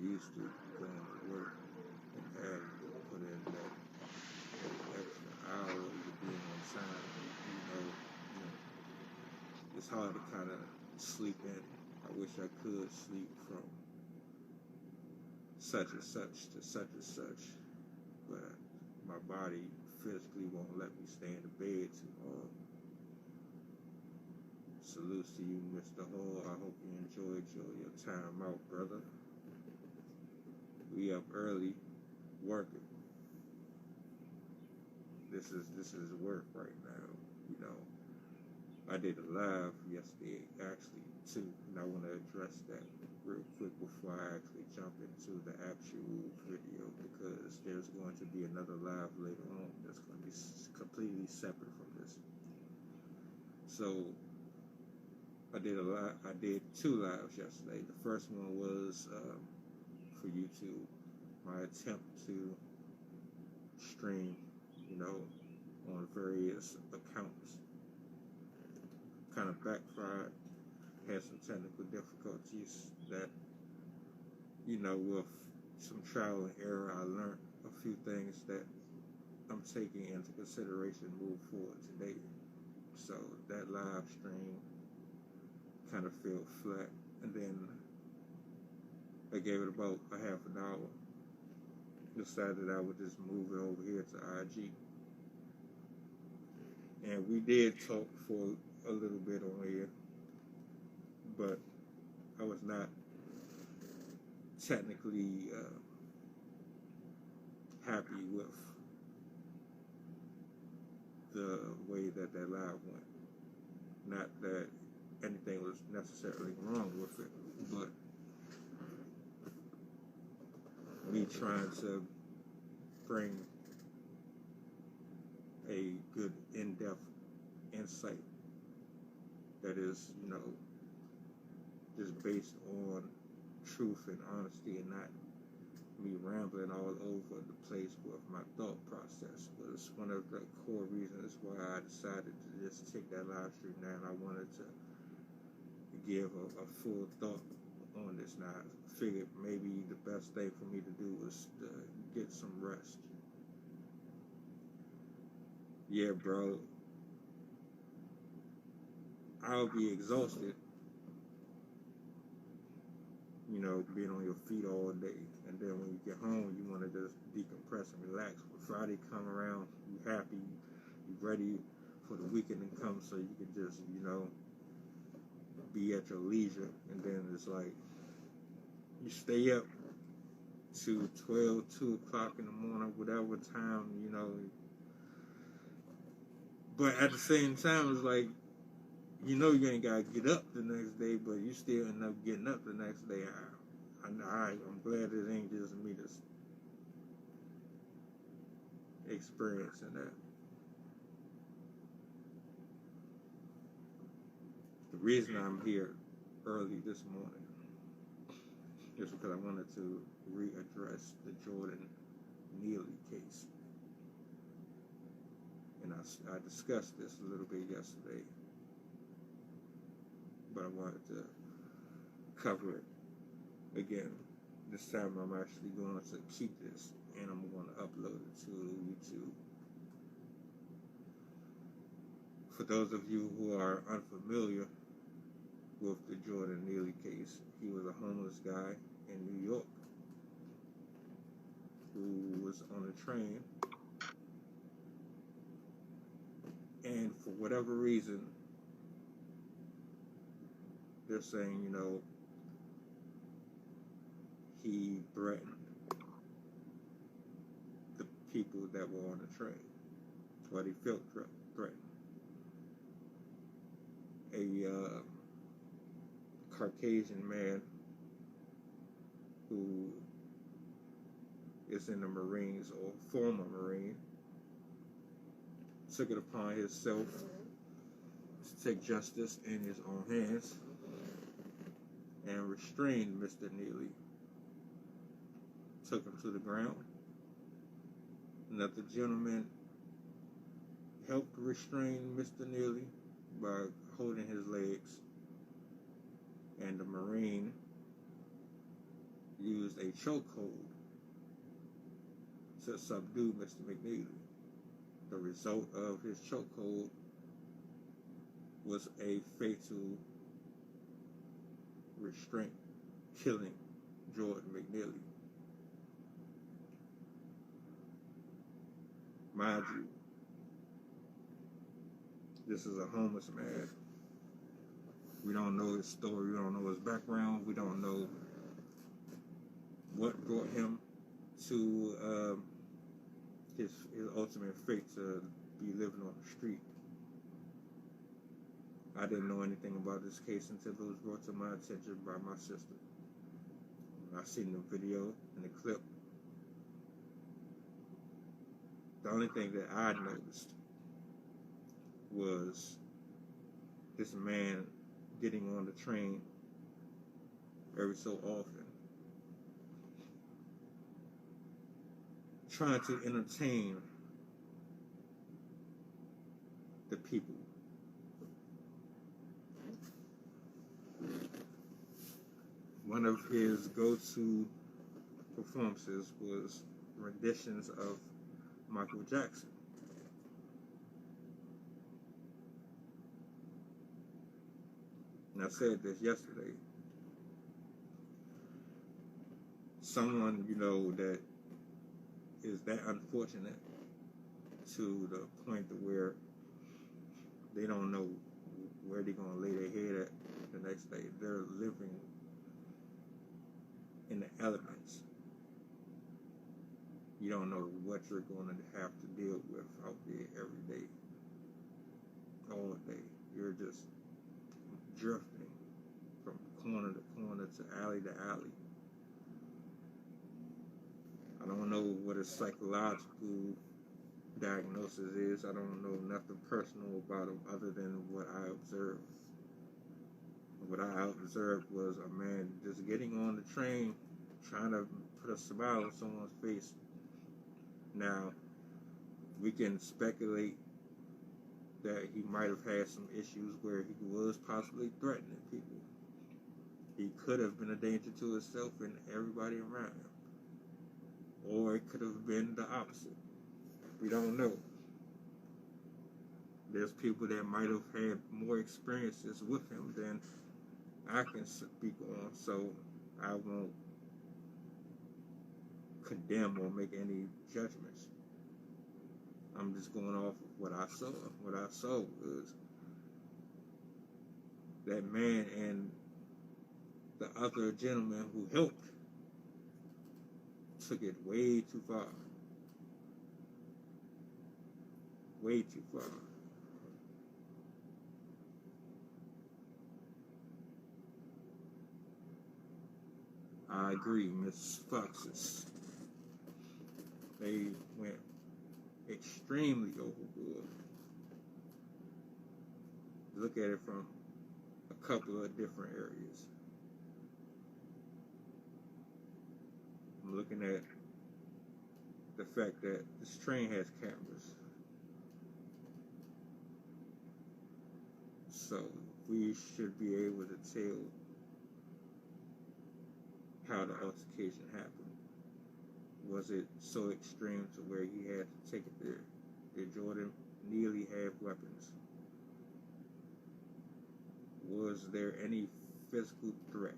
used to going to work and having to put in that extra hour to being on time. It's hard to kind of sleep in. I wish I could sleep from such and such to such and such, but my body physically won't let me stay in the bed too long. Salutes to you, Mr. Hall. I hope you enjoyed your time out, brother. We up early working. This is work right now. I did a live yesterday actually too, and I want to address that real quick before I actually jump into the actual video, because there's going to be another live later on that's going to be completely separate from this. So I did 2 lives yesterday. The first one was for YouTube, my attempt to stream, on various accounts. Kind of backfired, had some technical difficulties that, with some trial and error, I learned a few things that I'm taking into consideration moving forward today. So that live stream kind of fell flat, and then I gave it about a half an hour. Decided I would just move it over here to IG. And we did talk for a little bit on here, but I was not technically happy with the way that live went. Not that anything was necessarily wrong with it, but me trying to bring a good in-depth insight that is, just based on truth and honesty, and not me rambling all over the place with my thought process, was one of the core reasons why I decided to just take that live stream down. I wanted to give a full thought on this. Now, I figured maybe the best thing for me to do was to get some rest. Yeah, bro, I'll be exhausted, being on your feet all day. And then when you get home, you want to just decompress and relax. When Friday come around, you happy, you ready for the weekend to come, so you can just, be at your leisure. And then it's like, you stay up to 12, 2 o'clock in the morning, whatever time, But at the same time, it's like, you ain't got to get up the next day, but you still end up getting up the next day. I'm glad it ain't just me that's experiencing that. The reason I'm here early this morning is because I wanted to readdress the Jordan Neely case. And I discussed this a little bit yesterday, but I wanted to cover it again. This time I'm actually going to keep this, and I'm going to upload it to YouTube. For those of you who are unfamiliar with the Jordan Neely case, he was a homeless guy in New York who was on a train, and for whatever reason, they're saying, he threatened the people that were on the train. What he felt threatened. A Caucasian man who is in the Marines, or former Marine, took it upon himself to take justice in his own hands and restrained Mr. Neely. Took him to the ground. Another gentleman helped restrain Mr. Neely by holding his legs, and the Marine used a chokehold to subdue Mr. McNeely. The result of his chokehold was a fatal restraint, killing Jordan McNeely. Mind you, this is a homeless man. We don't know his story. We don't know his background. We don't know what brought him to his ultimate fate to be living on the street. I didn't know anything about this case until it was brought to my attention by my sister. When I seen the video and the clip, the only thing that I noticed was this man getting on the train every so often, trying to entertain the people. One of his go-to performances was renditions of Michael Jackson. And I said this yesterday. Someone, that is that unfortunate to the point to where they don't know where they're going to lay their head at the next day. They're living in the elements. You don't know what you're going to have to deal with out there every day, all day. You're just drifting from corner to corner to alley to alley. I don't know what a psychological diagnosis is. I don't know nothing personal about him other than what I observed. What I observed was a man just getting on the train, trying to put a smile on someone's face. Now, we can speculate that he might have had some issues where he was possibly threatening people. He could have been a danger to himself and everybody around him. Or it could have been the opposite. We don't know. There's people that might have had more experiences with him than I can speak on, so I won't condemn or make any judgments. I'm just going off of what I saw. What I saw was that man and the other gentleman who helped took it way too far. Way too far. I agree, Miss Foxes. They went extremely overboard. Look at it from a couple of different areas. I'm looking at the fact that this train has cameras. So we should be able to tell how the altercation happened. Was it so extreme to where he had to take it there? Did Jordan Neely have weapons? Was there any physical threat?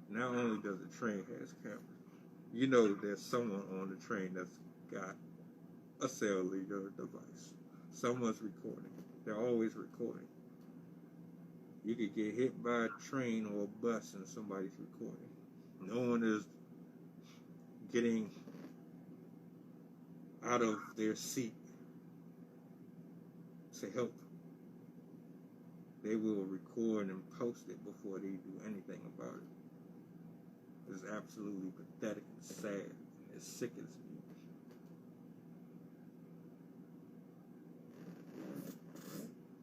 Not only does the train has cameras, there's someone on the train that's got a cellular device. Someone's recording. They're always recording. You could get hit by a train or a bus and somebody's recording. No one is getting out of their seat to help. They will record and post it before they do anything about it. It's absolutely pathetic and sad, and it sickens me.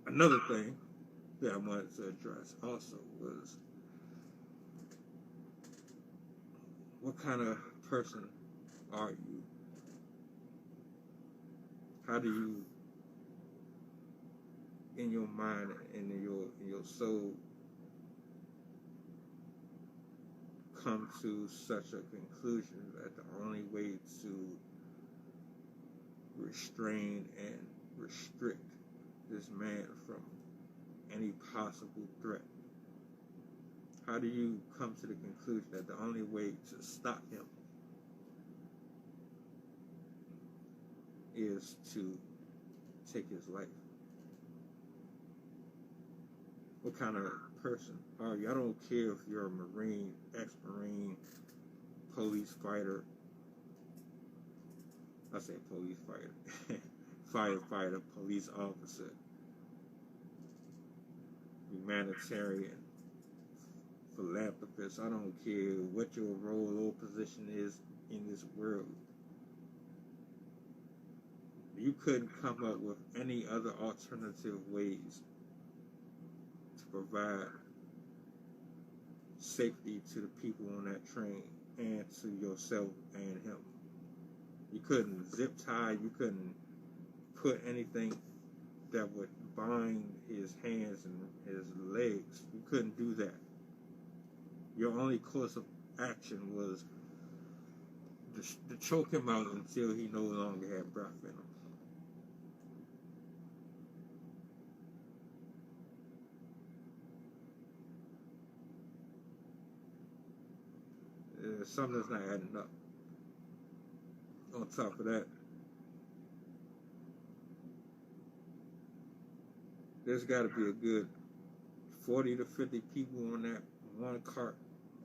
Another thing that I wanted to address also was, what kind of person are you? How do you, in your mind and in your soul, come to such a conclusion that the only way to restrain and restrict this man from any possible threat? How do you come to the conclusion that the only way to stop him is to take his life? What kind of person are you? I don't care if you're a Marine, ex-Marine, police fighter. I say police fighter. Firefighter, police officer, humanitarian, philanthropist. I don't care what your role or position is in this world. You couldn't come up with any other alternative ways to provide safety to the people on that train and to yourself and him. You couldn't zip tie, you couldn't put anything that would bind his hands and his legs. You couldn't do that. Your only course of action was to choke him out until he no longer had breath in him. Something's not adding up. On top of that, there's got to be a good 40 to 50 people on that one cart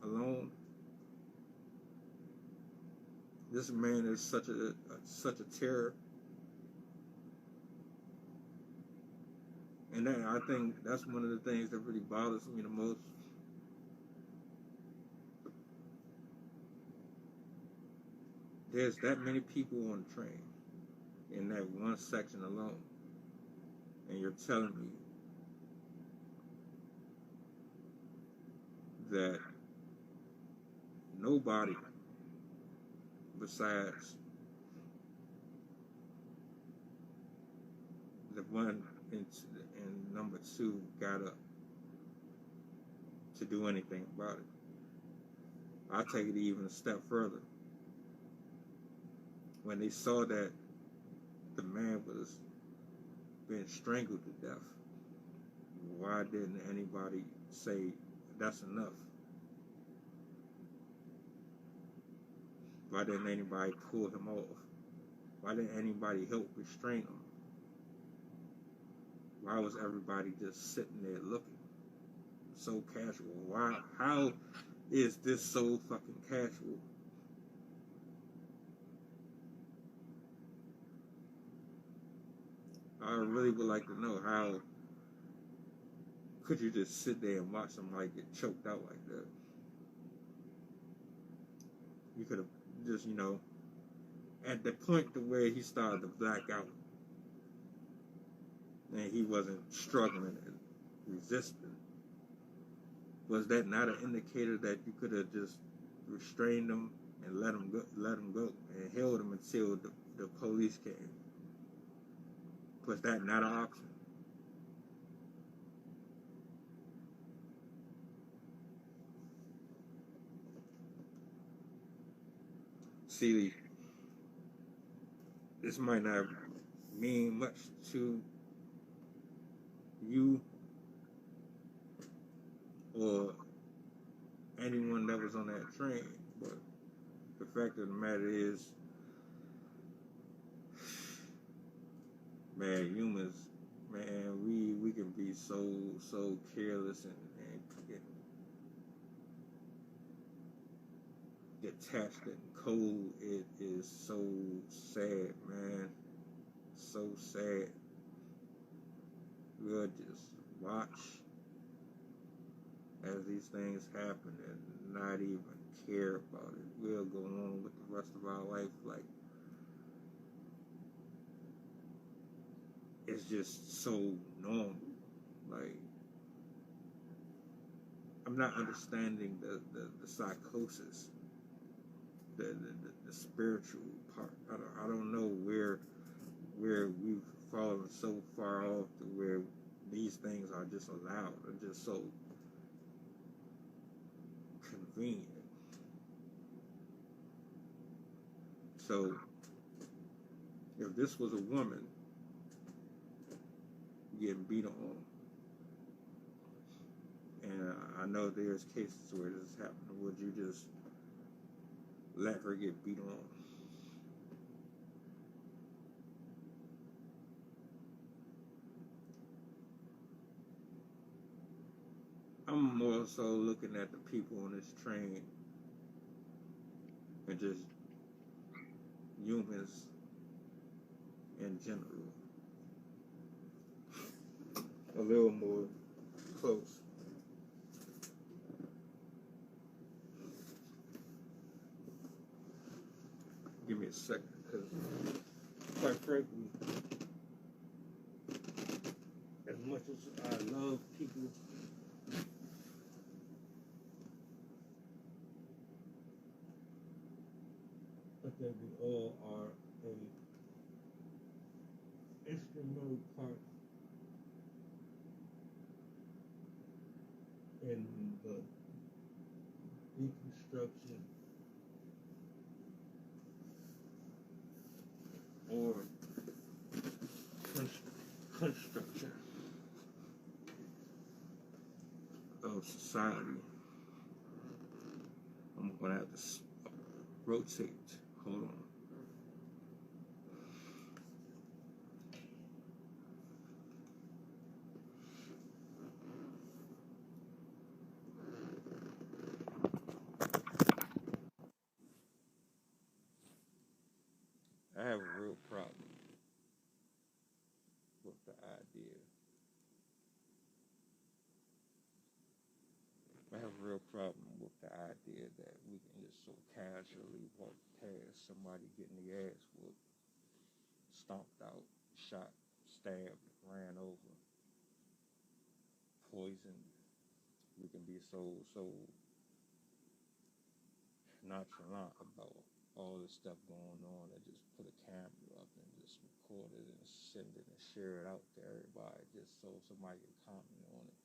alone. This man is such a terror, and I think that's one of the things that really bothers me the most. There's that many people on the train in that one section alone, and you're telling me that nobody besides the one and number two got up to do anything about it. I'll take it even a step further. When they saw that the man was being strangled to death, why didn't anybody say that's enough? Why didn't anybody pull him off? Why didn't anybody help restrain him? Why was everybody just sitting there looking so casual? Why? How is this so fucking casual? I really would like to know, how could you just sit there and watch somebody get choked out like that? You could have just, at the point to where he started to black out and he wasn't struggling and resisting, was that not an indicator that you could have just restrained him and let him go and held him until the police came? Was that not an option? See, this might not mean much to you or anyone that was on that train, but the fact of the matter is, man, humans, man, we can be so careless and detached and cold. It is so sad, man. So sad. We'll just watch as these things happen and not even care about it. We'll go on with the rest of our life like it's just so normal. Like, I'm not understanding the psychosis, the spiritual part. I don't know where we've fallen so far off to where these things are just allowed and just so convenient. So if this was a woman getting beat on, and I know there's cases where this is happening, would you just let her get beat on? I'm more so looking at the people on this train and just humans in general. A little more close. Give me a second, because quite frankly, as much as I love people, I think we all are a instrumental part in the deconstruction or construction of society. I'm gonna have to rotate. Hold on. I have a real problem with the idea. I have a real problem with the idea that we can just so casually walk past somebody getting their ass whooped, stomped out, shot, stabbed, ran over, poisoned. We can be so nonchalant about all this stuff going on and just put a camera up and just record it and send it and share it out to everybody just so somebody can comment on it.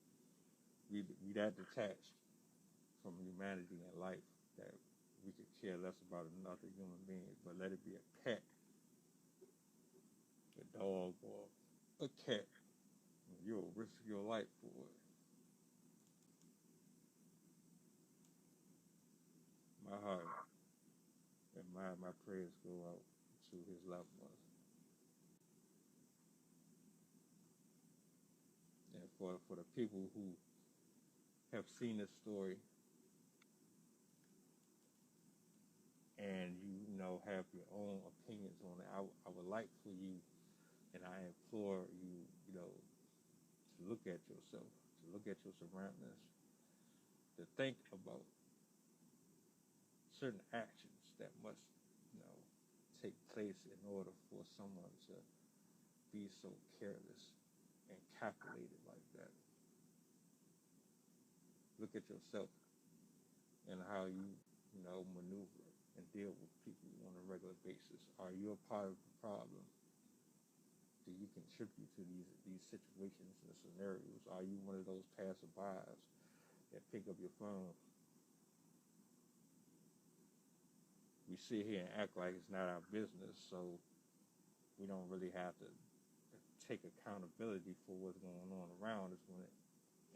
We that detached from humanity and life that we could care less about another human being, but let it be a pet, a dog, or a cat. You'll risk your life for it. My heart and my prayers go out to his loved ones. And for the people who have seen this story and you know have your own opinions on it, I would like for you, and I implore you, to look at yourself, to look at your surroundings, to think about certain actions that must, take place in order for someone to be so careless and calculated like that. Look at yourself and how you maneuver and deal with people on a regular basis. Are you a part of the problem? Do you contribute to these situations and scenarios? Are you one of those passerbys that pick up your phone? We sit here and act like it's not our business, so we don't really have to take accountability for what's going on around us when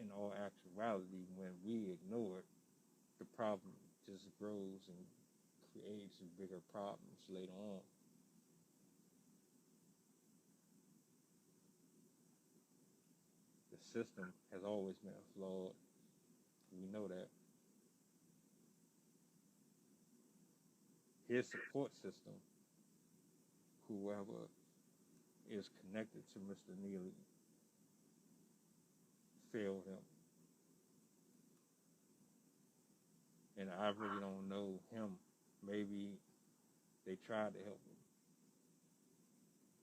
in all actuality, when we ignore it, the problem just grows and creates bigger problems later on. The system has always been flawed. We know that. His support system, whoever is connected to Mr. Neely, failed him. And I really don't know him. Maybe they tried to help him.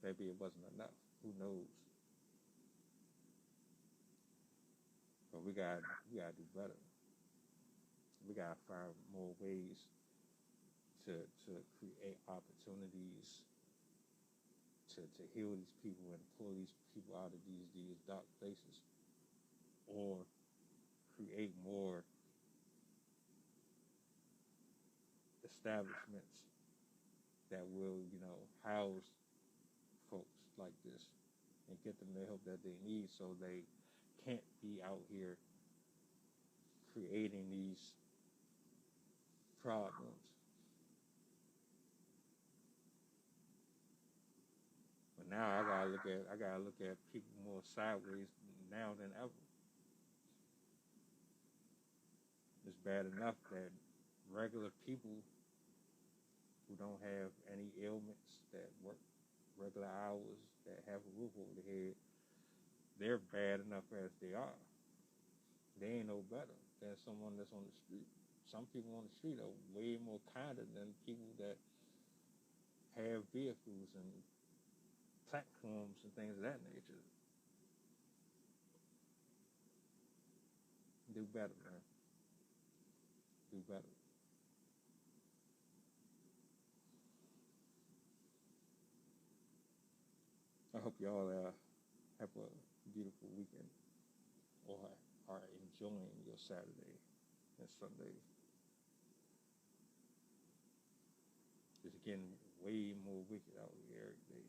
Maybe it wasn't enough. Who knows? But we gotta do better. We gotta find more ways to create opportunities to heal these people and pull these people out of these dark places, or create more establishments that will, house folks like this and get them the help that they need so they can't be out here creating these problems. But now I gotta look at people more sideways now than ever. It's bad enough that regular people who don't have any ailments, that work regular hours, that have a roof over their head, they're bad enough as they are. They ain't no better than someone that's on the street. Some people on the street are way more kinder than people that have vehicles and platforms and things of that nature. Do better, man. Do better. I hope y'all have a beautiful weekend or are enjoying your Saturday and Sunday. It's getting way more wicked out here every day.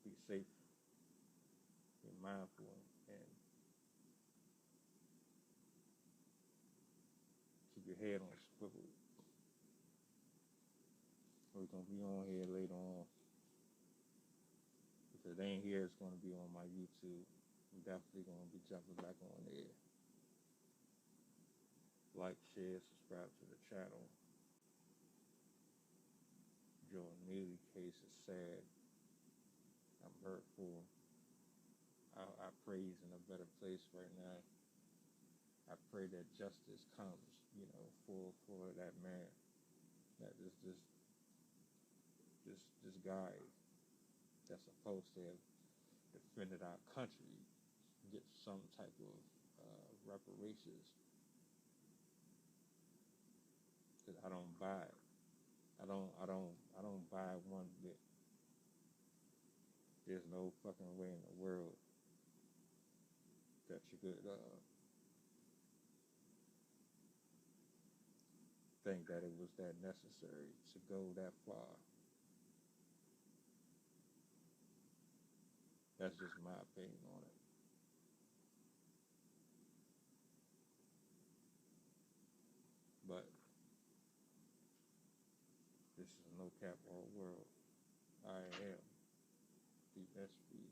Be safe, be mindful, and keep your head on a swivel. We're going to be on here later on. If it ain't here, it's going to be on my YouTube. I'm definitely going to be jumping back on there. Like, share, subscribe to the channel. Joe Neely case is sad. I'm hurtful. I pray he's in a better place right now. I pray that justice comes, for that man. That this guy that's supposed to have defended our country get some type of reparations. Because I don't buy it. I don't buy one bit. There's no fucking way in the world that you could think that it was that necessary to go that far. That's just my opinion on it. But this is no cap all world. I am the SV.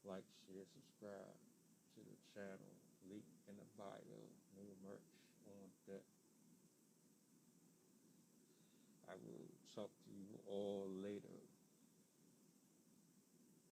Like, share, subscribe to the channel. Link in the bio. New merch on deck. I will talk to you all later.